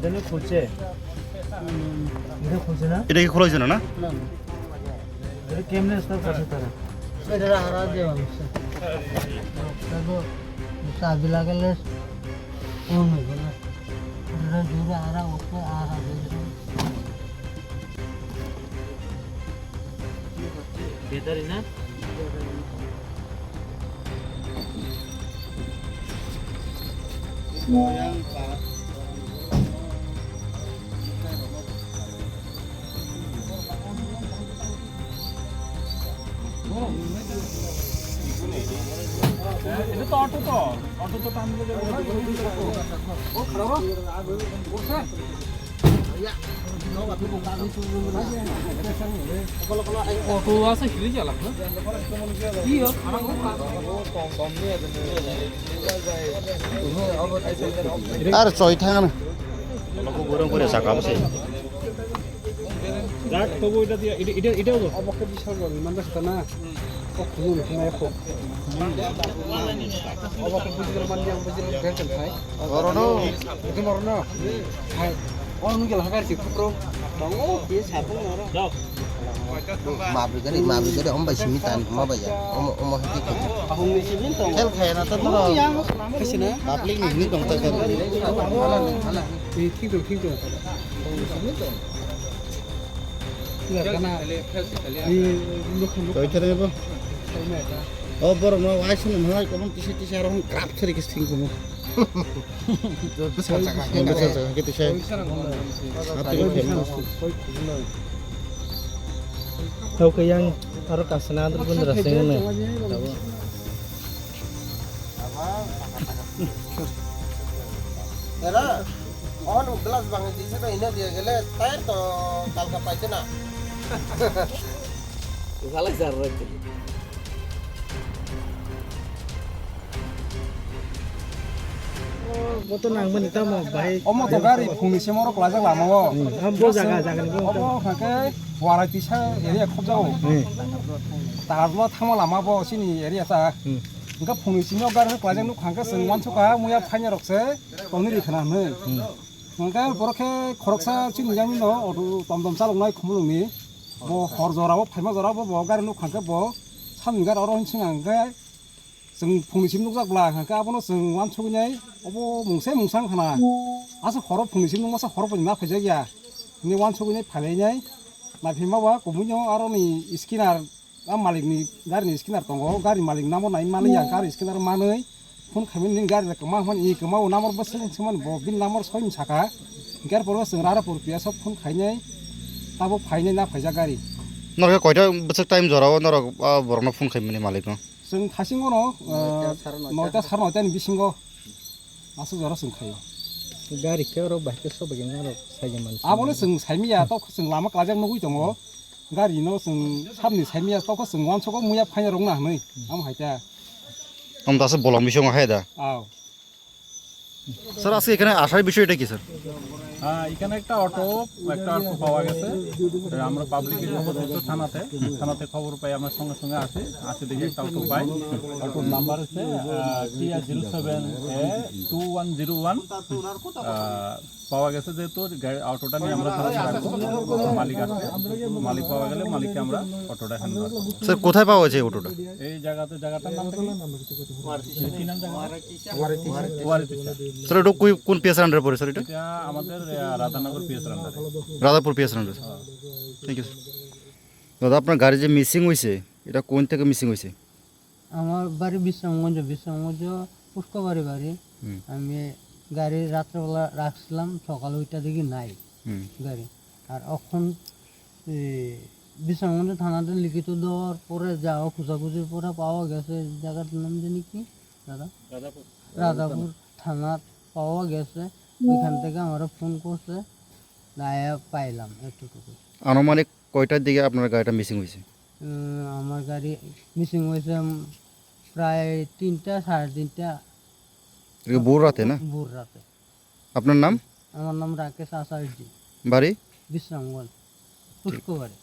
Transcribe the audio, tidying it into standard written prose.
এটা খুলছে এটা খুলছে না এটা কি খোলা হয়েছে না না এটা কেমনে স্টার্ট করছে তারা এটা হারা দেওয়া হচ্ছে তো চাবি লাগালে অন হইব না এটা জোরে হারা উঠে হারা দিয়ে বেদারি না এটা তো অটো তো টান দিলে ও খারাপ বসে অটো আছে হিলে গেল কি আর চয় থাকা না গরম করে চাকা বসে যাক তবু এটা দিয়ে এটাও তো অবকে বিশাল বড় ইমানদার সাথে না ও খুলুন না এখন অবকে বুঝির মান নিয়ে বুঝির ভেতর ভাই গরনো এটা মরনা ভাই অন গেল হাকার কি প্রো ও কি ছাপো না যাও mabigari om bay simitan mabaya om hati ko ahong ni simin to khel khay na ta no kasi na public ni dong ta hala ঠিক তো চয় থারে দেব ও বড় না আইছ না হয় কোন কিছু কিছু আর গ্রাফ ছরি কিছু থিং কোন বেসা চাকা কেতে চাই আপনি tahu ke yang taruh kasana terus pun rasanya nih tahu era on glass bang di situ ini dia gele tayar to kalka paite na salah zarra Motor nang menita mau baik. অমো তো গাড়ি ফুংনিছে মরো ক্লাজা লামাও Ambo jaga ni bo. অমো ফাকে ওয়ারাইতিসা area খুব যাও তারলো থামা লামাবো সিনি area তা ఇంకా ফুংনিছিनो গাড়ি ক্লাজা नु খাঙ্কা जों वानसका मुया फाइना रखसे तनि रिखना नै ఇంకా বরखे खरकसा चिनुजानि न अदु तमतम चालंनाय खुमुलुंनि बो हर जराबो फाइमा जराबो बो गारि नु खांका बो सानगार अरो हिंसिङांगा जों फुंनिसिम नुजाब्ला खांका आबनो जों वानसगैनाय अबो मुंसे मुंसां खाना आसा खर फुंनिसिम नुमासा खर पनि मा फैजा गया नि वानसगैनाय फालायनाय नाफिमाबा कमुनो आरो नि स्किनार मालिकनि गारिनि स्किनार दङ गारि मालिक नामो नाय मालिया गारि स्किनार मानै फन खामिनि गारि कमा हन इ कमा नामर बसले समान ब बिन नामर सयम साका गार परवा जों रारा परपिया सब फन खायनाय ताबो फायनाय ना फैजा गारि नरका कयटा बचक टाइम जराव नर बरनो फन खायमनि मालिक न जों खासिङो न 9टा 9:30 बिसिङो आसु जरा जों खायो Gari ke orang baik ke so bagaimana saja man. आबोले जों साइमिया तो जों लामा क्लाजों नगुइ दङ गारि न जों साबनि साइमिया तो जों वानसको मुया फाइना रंना नै आम हाइता हम दासो বলম বিষয় হয় দা আও স্যার আজকে এখানে আসার বিষয়টা কি স্যার এখানে একটা অটো পাওয়া গেছে আমরা পাবলিকের খবর দিচ্ছি থানাতে খবর পাই আমরা সঙ্গে সঙ্গে আসি দেখি একটা অটো পাই অটোর নাম্বার হচ্ছে TR07A2101 পাওয়া গেছে যেহেতু অটোটা নিয়ে আমরা থানাতে রাখবো মালিক আসবে মালিক পাওয়া গেলে মালিককে আমরা অটোটা হ্যান্ড করবো স্যার কোথায় পাওয়া যায় অটোটা এই জায়গাটার নাম কি নাম জায়গা ওয়ারিতিসা স্যার এটা কোন পিএস আন্ডারে পড়ে স্যার এটা এটা আমাদের রাধানগর পিএস রান্ডার রাধাপুর পিএস আন্ডারে থ্যাংক ইউ দাদা আপনার গাড়ি যে মিসিং হয়েছে এটা কোন থেকে মিসিং হয়েছে আমার বাড়ি বিশ্রামগঞ্জ পুষ্কবাড়ি বাড়ি আমি গাড়ি রাত্রেবেলা রাখছিলাম সকাল 8টা দিকে নাই গাড়ি আর এখন বিশ্রামগঞ্জ থানাতে লিখিত দেওয়ার পরে যাওয়া খোঁজাখুঁজির পরে পাওয়া গেছে জায়গাটার নাম জানি কি দাদা রাধাপুর থানা পাওয়া গেছে ওইখান থেকে আমরা ফোন করছে দায়া পাইলাম এতটুকু আনুমানিক কয়টার দিকে আপনার গাড়িটা মিসিং হয়েছে আমার গাড়ি মিসিং হয়েছে প্রায় 3টা 3:30 ভোর রাতে না ভোর রাতে আপনার নাম আমার নাম রাকেশ আচার্য বাড়ি বিশ্রামগঞ্জ পুষ্কবাড়ি